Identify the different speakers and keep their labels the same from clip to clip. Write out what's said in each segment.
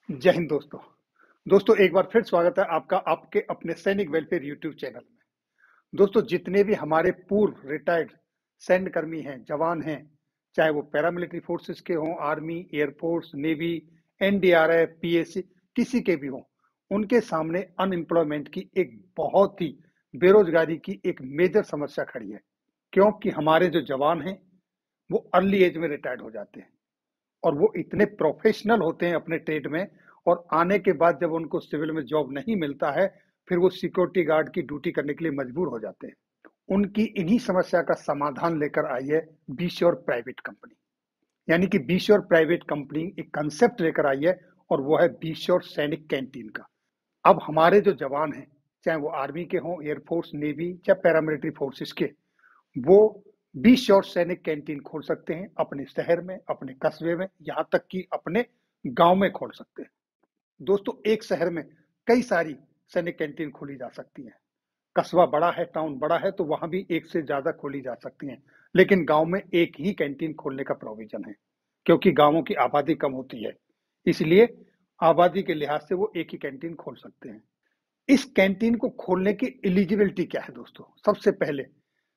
Speaker 1: जय हिंद दोस्तों। दोस्तों एक बार फिर स्वागत है आपका आपके अपने सैनिक वेलफेयर यूट्यूब चैनल में। दोस्तों जितने भी हमारे पूर्व रिटायर्ड सैन्य कर्मी हैं, जवान हैं, चाहे वो पैरामिलिट्री फोर्सेस के हों, army, air force, navy, NDRF, PAC, किसी के भी हों, उनके सामने अनएम्प्लॉयमेंट की एक बहुत ही बेरोजगारी की एक मेजर समस्या खड़ी है। क्योंकि हमारे जो जवान हैं वो अर्ली एज में रिटायर्ड हो जाते हैं और वो इतने प्रोफेशनल होते हैं अपने ट्रेड में, और आने के बाद जब उनको सिविल में जॉब नहीं मिलता है, फिर वो सिक्योरिटी गार्ड की ड्यूटी करने के लिए मजबूर हो जाते हैं। उनकी इन्हीं समस्या का समाधान लेकर आई है बी श्योर प्राइवेट कंपनी। यानी कि बी श्योर प्राइवेट कंपनी एक कंसेप्ट लेकर आई है, और वो है बी श्योर सैनिक कैंटीन का। अब हमारे जो जवान हैं, चाहे वो आर्मी के हों, एयरफोर्स, नेवी या पैरामिलिट्री फोर्सेस के, वो बी श्योर सैनिक कैंटीन खोल सकते हैं अपने शहर में, अपने कस्बे में, यहाँ तक कि अपने गांव में खोल सकते हैं। दोस्तों एक शहर में कई सारी सैनिक कैंटीन खोली जा सकती हैं। कस्बा बड़ा है, टाउन बड़ा है, तो वहां भी एक से ज्यादा खोली जा सकती हैं। लेकिन गांव में एक ही कैंटीन खोलने का प्रोविजन है, क्योंकि गांवों की आबादी कम होती है। इसलिए आबादी के लिहाज से वो एक ही कैंटीन खोल सकते हैं। इस कैंटीन को खोलने की एलिजिबिलिटी क्या है दोस्तों? सबसे पहले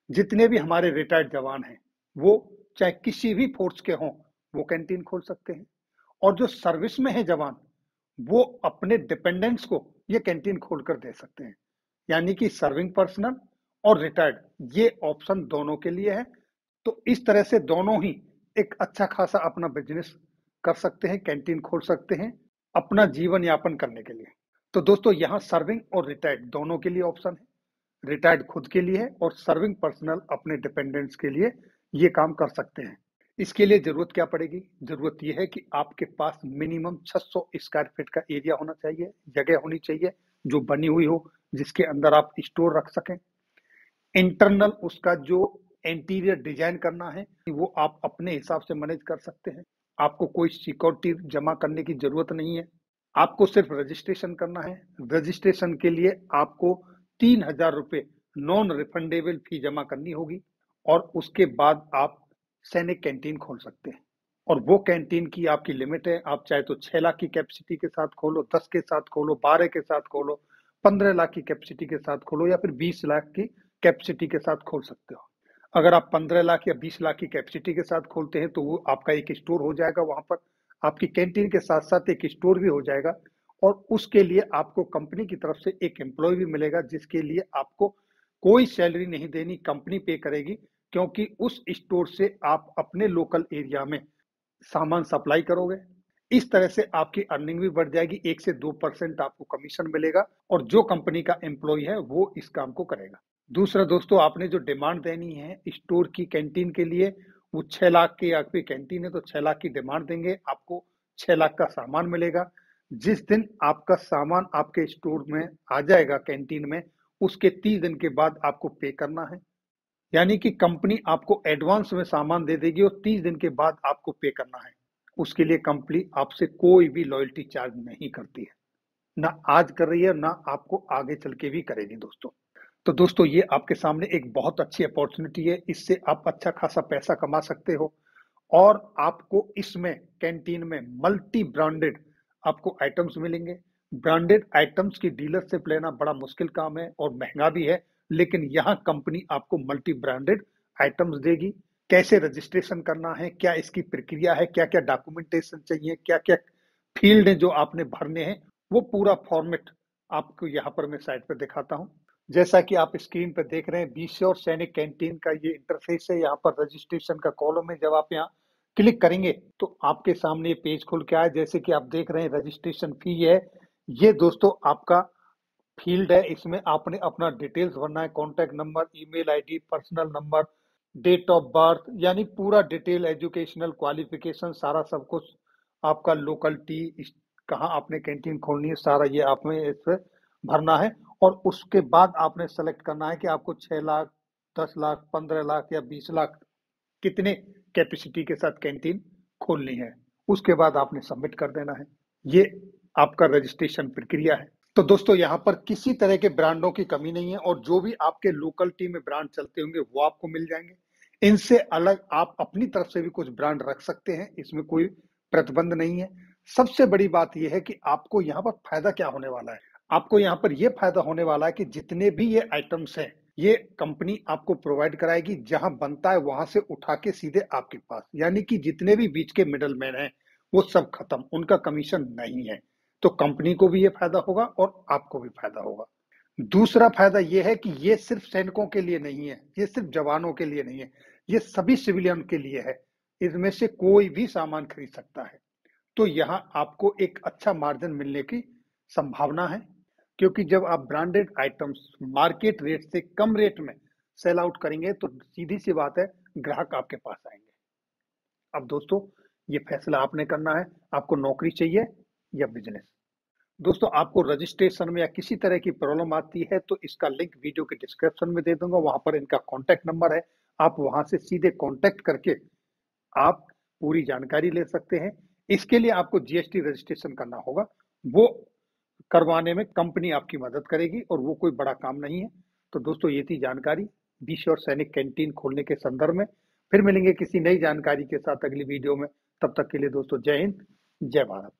Speaker 1: जितने भी हमारे रिटायर्ड जवान हैं, वो चाहे किसी भी फोर्स के हों, वो कैंटीन खोल सकते हैं। और जो सर्विस में है जवान, वो अपने डिपेंडेंट्स को ये कैंटीन खोलकर दे सकते हैं। यानी कि सर्विंग पर्सनल और रिटायर्ड, ये ऑप्शन दोनों के लिए है। तो इस तरह से दोनों ही एक अच्छा खासा अपना बिजनेस कर सकते हैं, कैंटीन खोल सकते हैं अपना जीवन यापन करने के लिए। तो दोस्तों यहाँ सर्विंग और रिटायर्ड दोनों के लिए ऑप्शन है। रिटायर्ड खुद के लिए है और सर्विंग पर्सनल अपने डिपेंडेंट्स के लिए ये काम कर सकते हैं। इसके लिए जरूरत क्या पड़ेगी? जरूरत यह है कि आपके पास मिनिमम 600 स्क्वायर फीट का एरिया होना चाहिए, जगह होनी चाहिए जो बनी हुई हो, जिसके अंदर आप स्टोर रख सकें। इंटरनल उसका जो इंटीरियर डिजाइन करना है वो आप अपने हिसाब से मैनेज कर सकते हैं। आपको कोई सिक्योरिटी जमा करने की जरूरत नहीं है। आपको सिर्फ रजिस्ट्रेशन करना है। रजिस्ट्रेशन के लिए आपको 3,000 रुपये नॉन रिफंडेबल फी जमा करनी होगी, और उसके बाद आप सैनिक कैंटीन खोल सकते हैं। और वो कैंटीन की आपकी लिमिट है। आप चाहे तो 6 लाख की कैपेसिटी के साथ खोलो, 10 के साथ खोलो, 12 के साथ खोलो, 15 लाख की कैपेसिटी के साथ खोलो, या फिर 20 लाख की कैपेसिटी के साथ खोल सकते हो। अगर आप 15 लाख या 20 लाख की कैपेसिटी के साथ खोलते हैं तो वो आपका एक स्टोर हो जाएगा, वहां पर आपकी कैंटीन के साथ साथ एक स्टोर भी हो जाएगा। और उसके लिए आपको कंपनी की तरफ से एक एम्प्लॉय भी मिलेगा, जिसके लिए आपको कोई सैलरी नहीं देनी, कंपनी पे करेगी। क्योंकि उस स्टोर से आप अपने लोकल एरिया में सामान सप्लाई करोगे। इस तरह से आपकी अर्निंग भी बढ़ जाएगी, 1 से 2% आपको कमीशन मिलेगा, और जो कंपनी का एम्प्लॉय है वो इस काम को करेगा। दूसरा दोस्तों, आपने जो डिमांड देनी है स्टोर की कैंटीन के लिए, वो 6 लाख की आपकी कैंटीन है तो 6 लाख की डिमांड देंगे, आपको 6 लाख का सामान मिलेगा। जिस दिन आपका सामान आपके स्टोर में आ जाएगा कैंटीन में, उसके 30 दिन के बाद आपको पे करना है। यानी कि कंपनी आपको एडवांस में सामान दे देगी और 30 दिन के बाद आपको पे करना है। उसके लिए कंपनी आपसे कोई भी लॉयल्टी चार्ज नहीं करती है, ना आज कर रही है, ना आपको आगे चल के भी करेगी दोस्तों। तो दोस्तों ये आपके सामने एक बहुत अच्छी अपॉर्चुनिटी है। इससे आप अच्छा खासा पैसा कमा सकते हो, और आपको इसमें कैंटीन में मल्टी ब्रांडेड आपको आइटम्स मिलेंगे। ब्रांडेड आइटम्स की डीलरशिप लेना बड़ा मुश्किल काम है और महंगा भी है, लेकिन यहाँ कंपनी आपको मल्टी ब्रांडेड आइटम्स देगी। कैसे रजिस्ट्रेशन करना है, क्या इसकी प्रक्रिया है, क्या क्या डॉक्यूमेंटेशन चाहिए, क्या क्या फील्ड है जो आपने भरने हैं, वो पूरा फॉर्मेट आपको यहाँ पर मैं साइट पर दिखाता हूँ। जैसा कि आप स्क्रीन पर देख रहे हैं, बी श्योर सैनिक कैंटीन का ये इंटरफेस है। यहाँ पर रजिस्ट्रेशन का कॉलम है। जब आप यहाँ क्लिक करेंगे तो आपके सामने ये पेज खुल के आए। जैसे कि आप देख रहे हैं, रजिस्ट्रेशन फी है। ये दोस्तों आपका फील्ड है, इसमें आपने अपना डिटेल्स भरना है, contact number, email ID, personal number, date of birth, यानी पूरा डिटेल, एजुकेशनल क्वालिफिकेशन, सारा सब कुछ आपका, लोकलिटी, कहाँ आपने कैंटीन खोलनी है, सारा ये आपने इस पे भरना है। और उसके बाद आपने सेलेक्ट करना है कि आपको 6 लाख, 10 लाख, 15 लाख या 20 लाख कितने कैपेसिटी के साथ कैंटीन खोलनी है। उसके बाद आपने सबमिट कर देना है। ये आपका रजिस्ट्रेशन प्रक्रिया है। तो दोस्तों यहाँ पर किसी तरह के ब्रांडों की कमी नहीं है, और जो भी आपके लोकलिटी में ब्रांड चलते होंगे वो आपको मिल जाएंगे। इनसे अलग आप अपनी तरफ से भी कुछ ब्रांड रख सकते हैं, इसमें कोई प्रतिबंध नहीं है। सबसे बड़ी बात ये है कि आपको यहाँ पर फायदा क्या होने वाला है? आपको यहाँ पर ये फायदा होने वाला है कि जितने भी ये आइटम्स हैं, ये कंपनी आपको प्रोवाइड कराएगी, जहाँ बनता है वहां से उठा के सीधे आपके पास। यानी कि जितने भी बीच के मिडलमैन हैं, वो सब खत्म, उनका कमीशन नहीं है। तो कंपनी को भी ये फायदा होगा और आपको भी फायदा होगा। दूसरा फायदा ये है कि ये सिर्फ सैनिकों के लिए नहीं है, ये सिर्फ जवानों के लिए नहीं है, ये सभी सिविलियन के लिए है। इसमें से कोई भी सामान खरीद सकता है। तो यहाँ आपको एक अच्छा मार्जिन मिलने की संभावना है, क्योंकि जब आप ब्रांडेड आइटम्स मार्केट रेट से कम रेट में सेल आउट करेंगे तो सीधी सी बात है, ग्राहक आपके पास आएंगे। अब दोस्तों, ये फैसला आपने करना है, आपको नौकरी चाहिए या बिजनेस। दोस्तों, आपको रजिस्ट्रेशन में या किसी तरह की प्रॉब्लम आती है तो इसका लिंक वीडियो के डिस्क्रिप्शन में दे दूंगा, वहां पर इनका कॉन्टैक्ट नंबर है। आप वहां से सीधे कॉन्टैक्ट करके आप पूरी जानकारी ले सकते हैं। इसके लिए आपको जीएसटी रजिस्ट्रेशन करना होगा, वो करवाने में कंपनी आपकी मदद करेगी और वो कोई बड़ा काम नहीं है। तो दोस्तों, ये थी जानकारी बी श्योर सैनिक कैंटीन खोलने के संदर्भ में। फिर मिलेंगे किसी नई जानकारी के साथ अगली वीडियो में। तब तक के लिए दोस्तों, जय हिंद, जय भारत।